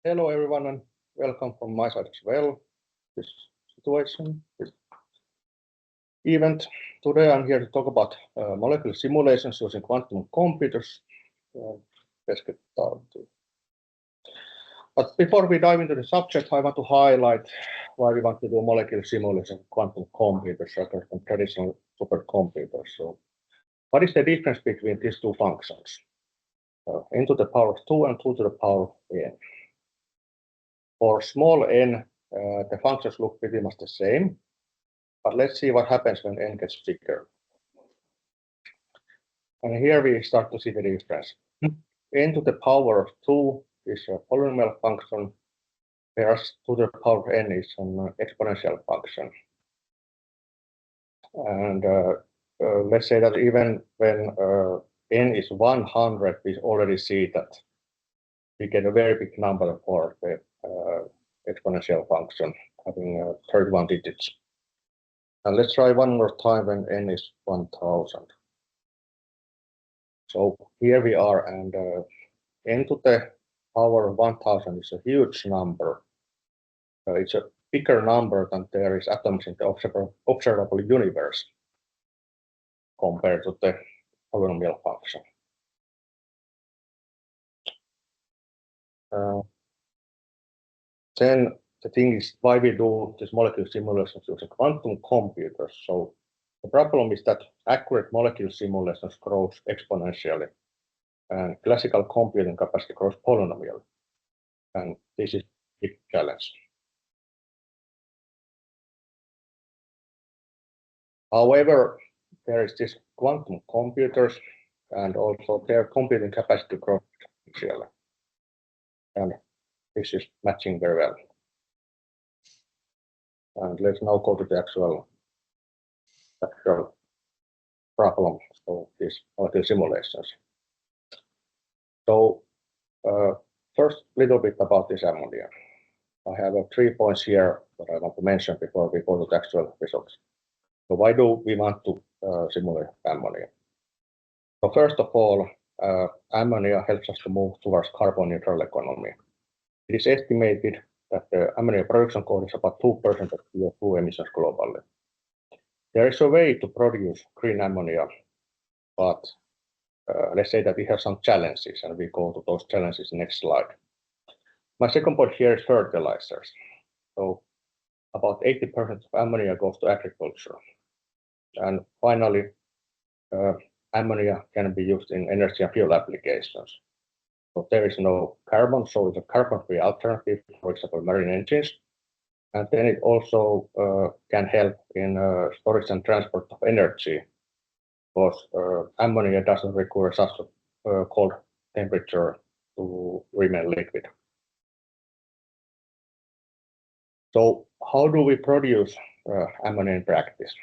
Hello everyone and welcome from my side as well. This situation, this event. Today I'm here to talk about molecular simulations using quantum computers. Let's get started. But before we dive into the subject, I want to highlight why we want to do molecular simulation quantum computers rather than traditional supercomputers. So, what is the difference between these two functions? N to the power of 2 and 2 to the power of n. For small n, the functions look pretty much the same, but let's see what happens when n gets bigger. And here we start to see the difference. N to the power of 2 is a polynomial function, whereas 2 to the power of n is an exponential function. And let's say that even when n is 100, we already see that we get a very big number for the exponential function, having 31 digits. And let's try one more time when n is 1000. So here we are, and n to the power of 1000 is a huge number. It's a bigger number than there is atoms in the observable universe compared to the polynomial function. Then the thing is why we do this molecular simulations using quantum computers. So the problem is that accurate molecular simulations grows exponentially, and classical computing capacity grows polynomially, and this is a big challenge. However, there is this quantum computers, and also their computing capacity grows exponentially, and this is matching very well. And let's now go to the actual problem, so these molecular simulations. So first, a little bit about this ammonia. I have 3 points here that I want to mention before we go to the actual results. So why do we want to simulate ammonia? So first of all, ammonia helps us to move towards carbon neutral economy. It is estimated that the ammonia production cost is about 2% of CO2 emissions globally. There is a way to produce green ammonia, but let's say that we have some challenges, and we go to those challenges next slide. My second point here is fertilizers. So about 80% of ammonia goes to agriculture. And finally, ammonia can be used in energy and fuel applications. So there is no carbon, so it's a carbon-free alternative, for example, marine engines. And then it also can help in storage and transport of energy, because ammonia doesn't require such a cold temperature to remain liquid. So how do we produce ammonia in practice?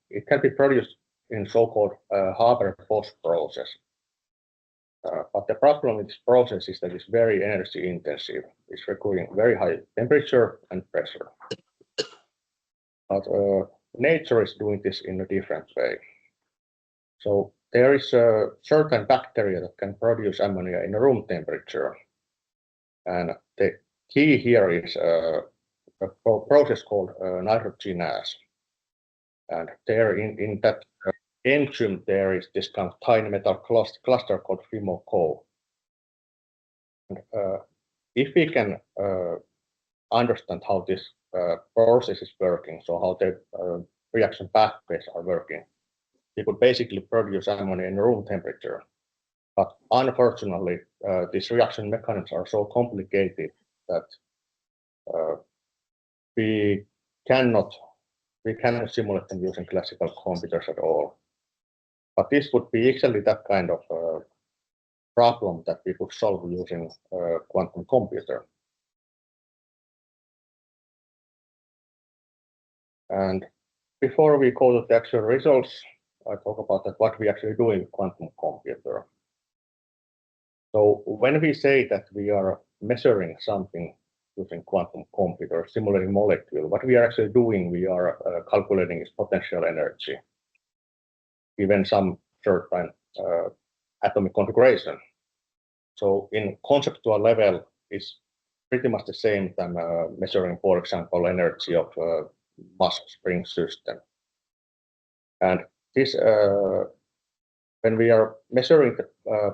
It can be produced in so-called Haber-Bosch process. But the problem with this process is that it's very energy intensive. It's requiring very high temperature and pressure. But nature is doing this in a different way. So there is a certain bacteria that can produce ammonia in a room temperature. And the key here is a process called nitrogenase. And there in that enzyme, there is this kind of tiny metal cluster called FIMO-Co. And if we can understand how this process is working, so how the reaction pathways are working, we could basically produce ammonia in room temperature. But unfortunately, these reaction mechanisms are so complicated that we cannot simulate them using classical computers at all. But this would be exactly that kind of problem that we could solve using a quantum computer. And before we go to the actual results, I talk about that what we actually do in quantum computer. So when we say that we are measuring something using quantum computer, simulating molecule, what we are actually doing, we are calculating its potential energy, given some certain atomic configuration. So in conceptual level, is pretty much the same than measuring, for example, energy of mass spring system. And this, when we are measuring the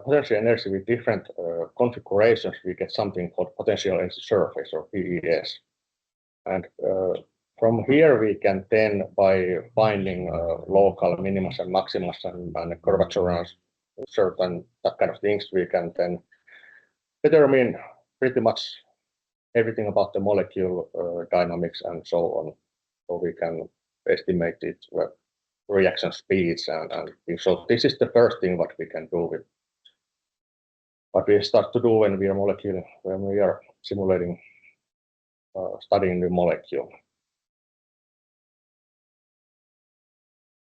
potential energy with different configurations, we get something called potential energy surface, or PES. And from here, we can then, by finding local minimas and maximas and curvature and certain that kind of things, we can then determine pretty much everything about the molecule dynamics and so on. So we can estimate its reaction speeds and things. So this is the first thing what we can do with what we start to do when we are simulating, studying the molecule.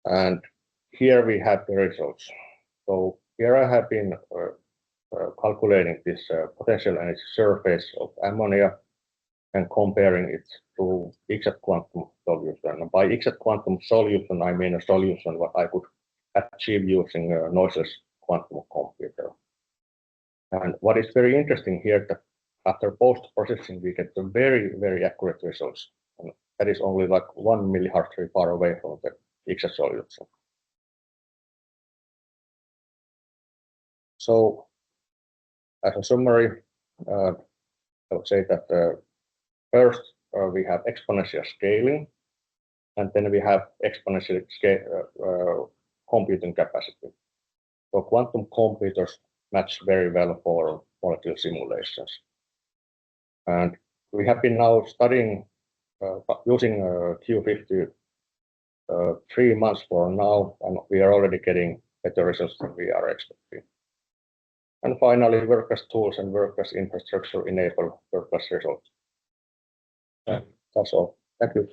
And here we have the results. So here I have been calculating this potential energy surface of ammonia and comparing it to exact quantum solution. And by exact quantum solution, I mean a solution what I could achieve using a noiseless quantum computer. And what is very interesting here that after post-processing, we get the very, very accurate results. And that is only like 1 millihartz far away from the exact solution. So, as a summary, I would say that first we have exponential scaling, and then we have exponential computing capacity. So quantum computers match very well for molecule simulations. And we have been now studying using Q50 3 months for now, and we are already getting better results than we are expecting. And finally, world-class tools and world-class infrastructure enable world-class results. That's all. Thank you.